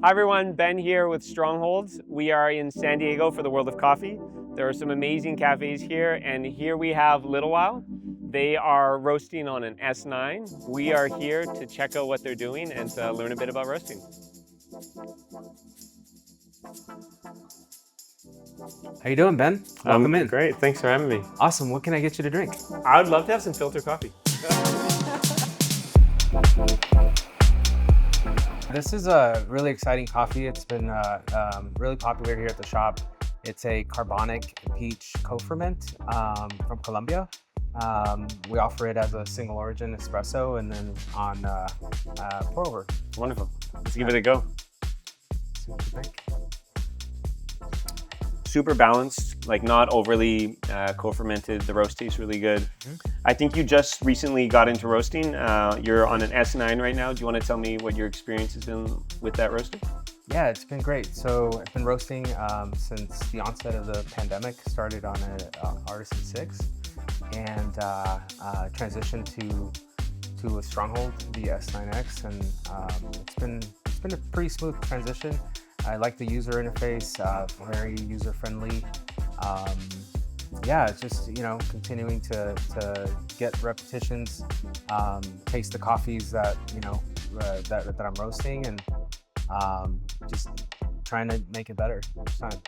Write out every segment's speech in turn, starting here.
Hi everyone, Ben here with Strongholds. We are in San Diego for the World of Coffee. There are some amazing cafes here, and here we have Little While. They are roasting on an S9. We are here to check out what they're doing and to learn a bit about roasting. How you doing, Ben? Welcome in. Great, thanks for having me. Awesome. What can I get you to drink? I would love to have some filter coffee. This is a really exciting coffee. It's been really popular here at the shop. It's a Carbonic Peach Co-Ferment from Colombia. We offer it as a single origin espresso and then on pour over. Wonderful. Let's give it a go. See what you think. Super balanced, like not overly co-fermented. The roast tastes really good. I think you just recently got into roasting. You're on an S9 right now. Do you want to tell me what your experience has been with that roaster? Yeah, it's been great. So I've been roasting since the onset of the pandemic. Started on an Artisan 6 and transitioned to a Stronghold, the S9X, and it's been a pretty smooth transition. I like the user interface, very user-friendly. Yeah, it's just, continuing to get repetitions, taste the coffees that, that I'm roasting, and just trying to make it better each time.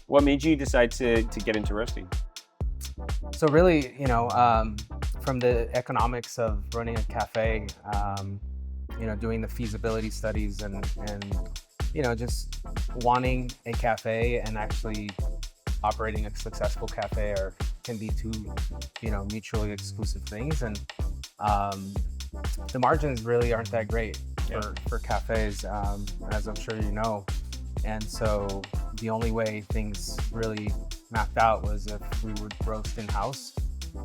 What made you decide to get into roasting? So really, from the economics of running a cafe, doing the feasibility studies and just wanting a cafe and actually operating a successful cafe can be two, mutually exclusive things. And the margins really aren't that great for cafes, as I'm sure you know. And so the only way things really mapped out was if we would roast in-house.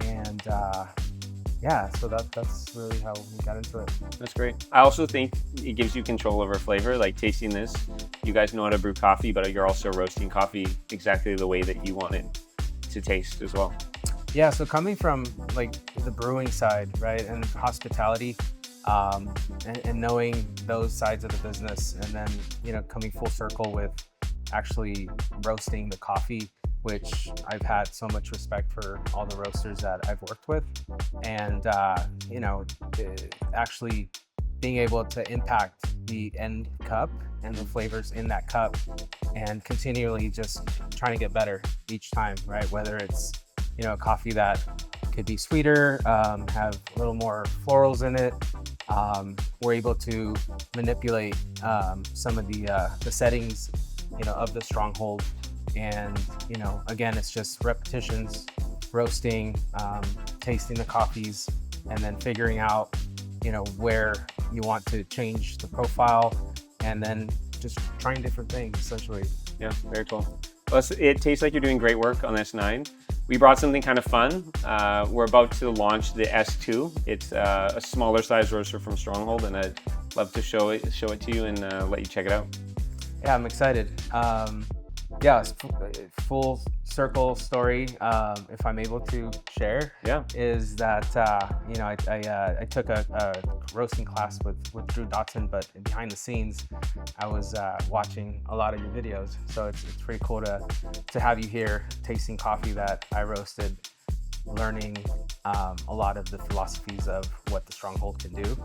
And so that's really how we got into it. That's great. I also think it gives you control over flavor, like tasting this. You guys know how to brew coffee, but you're also roasting coffee exactly the way that you want it to taste as well. Yeah, so coming from like the brewing side, right, and hospitality, and knowing those sides of the business, and then, coming full circle with actually roasting the coffee, which I've had so much respect for all the roasters that I've worked with, and actually being able to impact the end cup and the flavors in that cup, and continually just trying to get better each time, right? Whether it's a coffee that could be sweeter, have a little more florals in it. We're able to manipulate some of the settings, of the Stronghold. And, again, it's just repetitions, roasting, tasting the coffees, and then figuring out, where you want to change the profile, and then just trying different things, essentially. Yeah, very cool. Well, it tastes like you're doing great work on S9. We brought something kind of fun. We're about to launch the S2. It's a smaller size roaster from Stronghold, and I'd love to show it to you and let you check it out. Yeah, I'm excited. It's full circle story, if I'm able to share, is that, I took a roasting class with Drew Dotson, but behind the scenes, I was watching a lot of your videos. So it's pretty cool to have you here tasting coffee that I roasted, learning a lot of the philosophies of what the Stronghold can do.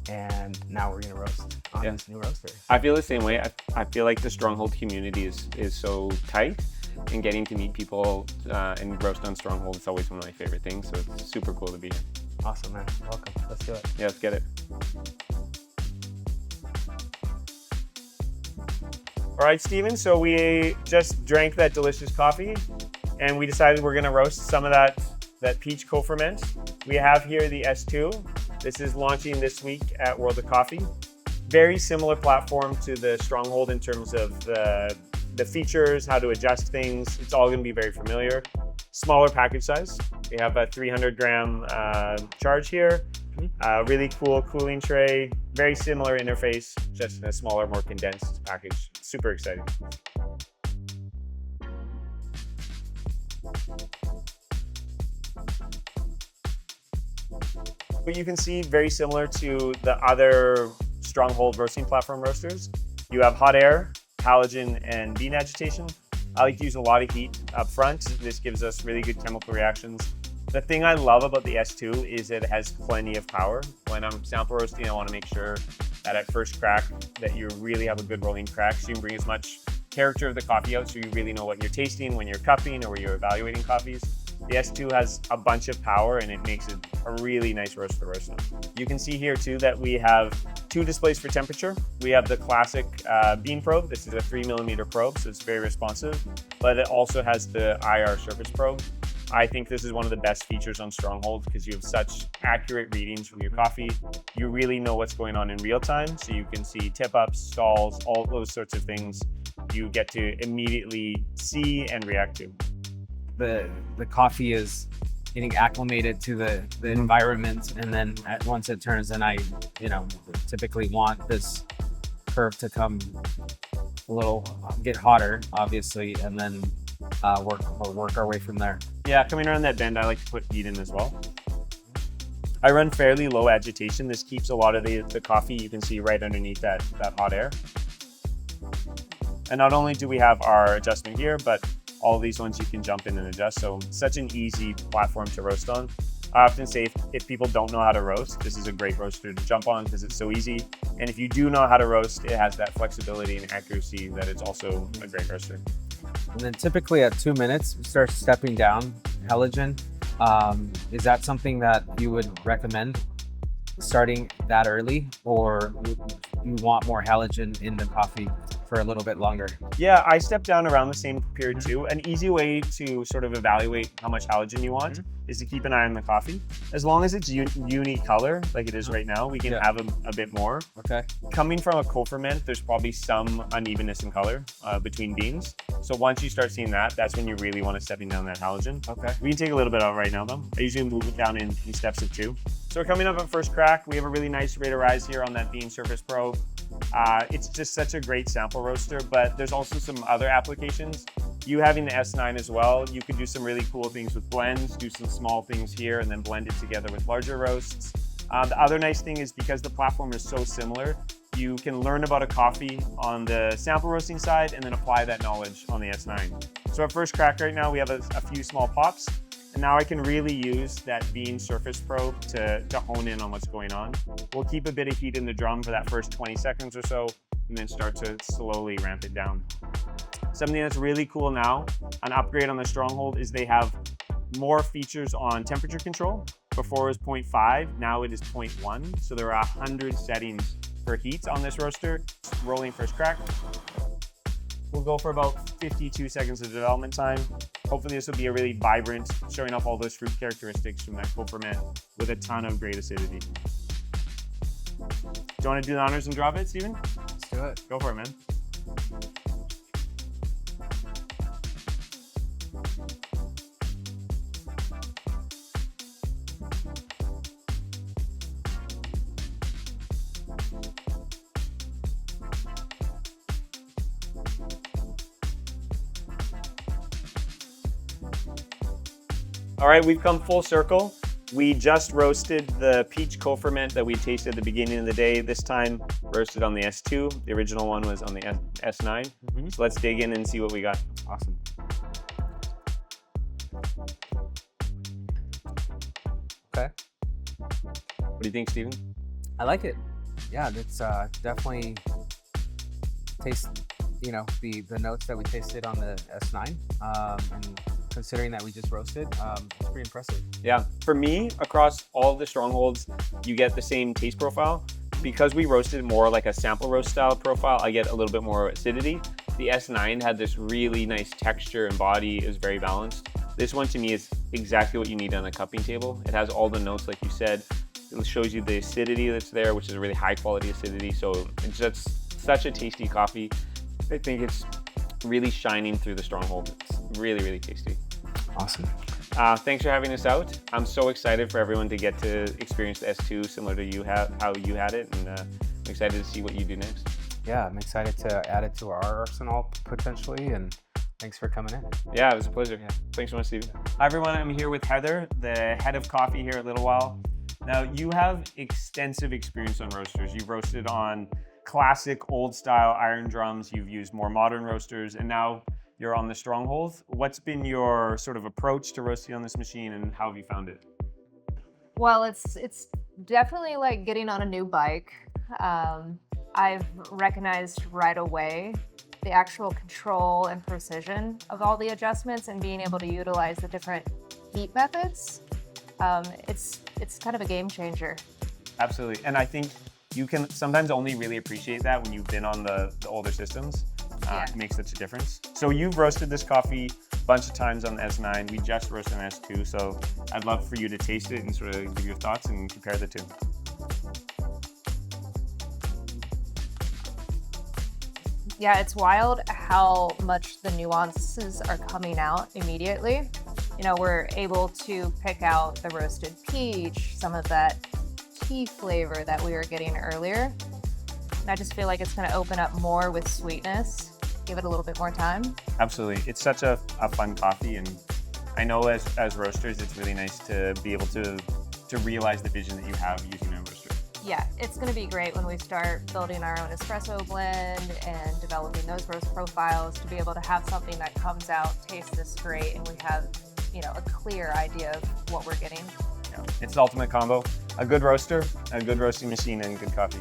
And now we're gonna roast on this new roaster. I feel the same way. I feel like the Stronghold community is so tight, and getting to meet people and roast on Stronghold is always one of my favorite things. So it's super cool to be here. Awesome, man. Welcome. Let's do it. Yeah, let's get it. All right, Steven. So we just drank that delicious coffee, and we decided we're gonna roast some of that peach co-ferment. We have here the S2. This is launching this week at World of Coffee. Very similar platform to the Stronghold in terms of the features, how to adjust things. It's all going to be very familiar. Smaller package size. We have a 300-gram charge here. Really cool cooling tray. Very similar interface, just in a smaller, more condensed package. Super exciting. But you can see very similar to the other Stronghold roasting platform roasters. You have hot air, halogen, and bean agitation. I like to use a lot of heat up front. This gives us really good chemical reactions. The thing I love about the S2 is it has plenty of power. When I'm sample roasting, I want to make sure that at first crack that you really have a good rolling crack, so you can bring as much character of the coffee out so you really know what you're tasting when you're cupping or when you're evaluating coffees. The S2 has a bunch of power and it makes it a really nice roast to roast on. You can see here too that we have two displays for temperature. We have the classic bean probe. This is a 3mm probe, so it's very responsive, but it also has the IR surface probe. I think this is one of the best features on Stronghold because you have such accurate readings from your coffee. You really know what's going on in real time, so you can see tip-ups, stalls, all those sorts of things you get to immediately see and react to. The coffee is getting acclimated to the environment, and then once it turns, then I typically want this curve to come a little, get hotter, obviously, and then we'll work our way from there. Yeah, coming around that bend, I like to put heat in as well. I run fairly low agitation. This keeps a lot of the coffee you can see right underneath that hot air. And not only do we have our adjustment here, but all these ones you can jump in and adjust. So such an easy platform to roast on. I often say if people don't know how to roast, this is a great roaster to jump on because it's so easy. And if you do know how to roast, it has that flexibility and accuracy that it's also a great roaster. And then typically at 2 minutes, we start stepping down halogen. Is that something that you would recommend starting that early, or you want more halogen in the coffee for a little bit longer? Yeah, I step down around the same period too. An easy way to sort of evaluate how much halogen you want is to keep an eye on the coffee. As long as it's uni color, like it is right now, we can have a bit more. Okay. Coming from a co-ferment, there's probably some unevenness in color between beans. So once you start seeing that, that's when you really want to stepping down that halogen. Okay. We can take a little bit out right now though. I usually move it down in steps of 2. So we're coming up at first crack. We have a really nice rate of rise here on that bean surface probe. It's just such a great sample roaster, but there's also some other applications. You having the S9 as well, you could do some really cool things with blends, do some small things here and then blend it together with larger roasts. The other nice thing is because the platform is so similar, you can learn about a coffee on the sample roasting side and then apply that knowledge on the S9. So at first crack right now, we have a few small pops. And now I can really use that bean surface probe to hone in on what's going on. We'll keep a bit of heat in the drum for that first 20 seconds or so, and then start to slowly ramp it down. Something that's really cool now, an upgrade on the Stronghold, is they have more features on temperature control. Before it was 0.5, now it is 0.1. So there are 100 settings for heat on this roaster. Rolling first crack. We'll go for about 52 seconds of development time. Hopefully this will be a really vibrant, showing off all those fruit characteristics from that co-ferment with a ton of great acidity. Do you want to do the honors and drop it, Steven? Let's do it. Go for it, man. All right, we've come full circle. We just roasted the peach co-ferment that we tasted at the beginning of the day. This time roasted on the S2. The original one was on the S9. So let's dig in and see what we got. Awesome. Okay. What do you think, Steven? I like it. Yeah, it's definitely taste, the notes that we tasted on the S9. And considering that we just roasted, it's pretty impressive. Yeah, for me, across all of the Strongholds, you get the same taste profile. Because we roasted more like a sample roast style profile, I get a little bit more acidity. The S9 had this really nice texture and body. It was very balanced. This one to me is exactly what you need on a cupping table. It has all the notes like you said. It shows you the acidity that's there, which is a really high quality acidity. So it's just such a tasty coffee. I think it's really shining through the Stronghold. It's really, really tasty. Awesome. Thanks for having us out. I'm so excited for everyone to get to experience the S2 similar to how you had it, and I'm excited to see what you do next. Yeah, I'm excited to add it to our arsenal potentially, and thanks for coming in. Yeah, it was a pleasure. Yeah. Thanks so much, Steven. Hi everyone, I'm here with Heather, the head of coffee here at Little While. Now, you have extensive experience on roasters. You've roasted on classic old style iron drums, you've used more modern roasters, and now you're on the Stronghold. What's been your sort of approach to roasting on this machine, and how have you found it? Well, it's definitely like getting on a new bike. I've recognized right away the actual control and precision of all the adjustments and being able to utilize the different heat methods. It's kind of a game changer. Absolutely, and I think you can sometimes only really appreciate that when you've been on the older systems. It makes such a difference. So you've roasted this coffee a bunch of times on the S9. We just roasted on S2, so I'd love for you to taste it and sort of give your thoughts and compare the two. Yeah, it's wild how much the nuances are coming out immediately. You know, we're able to pick out the roasted peach, some of that tea flavor that we were getting earlier. And I just feel like it's going to open up more with sweetness. Give it a little bit more time. Absolutely. It's such a fun coffee, and I know as roasters, it's really nice to be able to realize the vision that you have using a roaster. Yeah, it's going to be great when we start building our own espresso blend and developing those roast profiles to be able to have something that comes out, tastes this great, and we have, you know, a clear idea of what we're getting. Yeah. It's the ultimate combo. A good roaster, a good roasting machine, and good coffee.